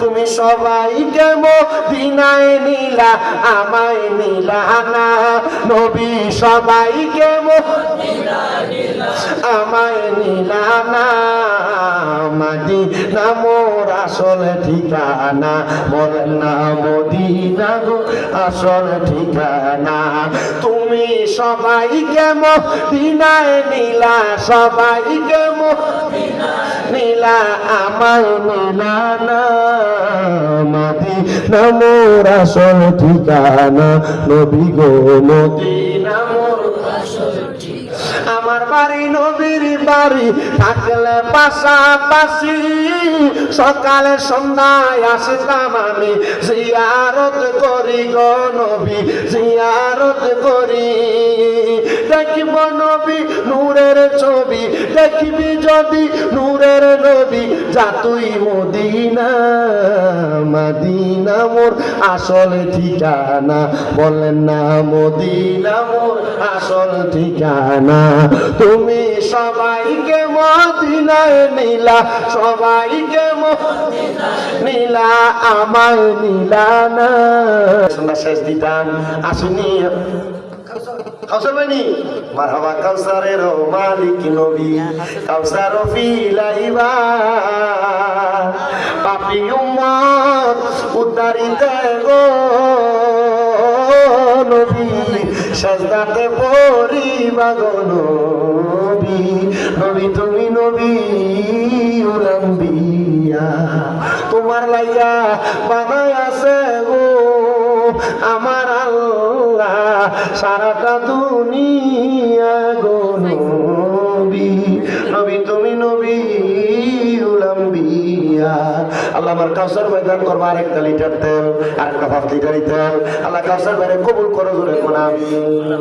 তুমি সবাইকে মদিনায় নিলা, আমায় নিলা না। নবী সবাইকে মদিনায় নিলা, আমায় নিলা না। মদিনা মোর আসল ঠিকানা, বলেন না মদিনা গো আসল ঠিকানা। তুমি সবাইকে মদিনায় নিলা, সবাইকে মদিনায় নিলা, আমায় নিলা না। মদিনা মোর আসল ঠিকানা, নবী গো মদিনা মোর আসল ঠিকানা। আমার বাড়ি নবীর বাড়ি, থাকলে পাশাপাশি সকালে সন্ধ্যায় আসতাম আমি, জিয়ারত করি গো নবী, জিয়ারত করি। দেখিব নবী নূরের ছবি, দেখিবি যদি নূরের নবী, যা তুই মদিনা। মদিনা মোর আসল ঠিকানা, বলেন না মদিনা মোর আসল ঠিকানা। তুমি সবাইকে মদিনায় নিলা, সবাইকে মদিনায় নিলা, আমায় নিলা না। শেষ দিতাম আসুনি কাউসার বানি মারহাবা কাউসারের মালিক নবী, কাউসার ফিলাইবা পাপী উম্মত উদ্ধারিতে গো নবী, সাজদাতে পড়িবা গো নবী। নবী তুমি নবী উলাম্বিয়া, তোমার লাইয়া বানাই আছে গো আমার আল্লাহ সারাটা দুনিয়া গো নবী। নবী তুমি নবী উলাম্বিয়া। আল্লাহ আমার কাউসার ভাই দান করবো আরেকটা লিটার তেল, আরেকটা 5 লিটার তেল। আল্লাহ কাউসার ভাইরে কবুল করো, জোরে কোন আমিন।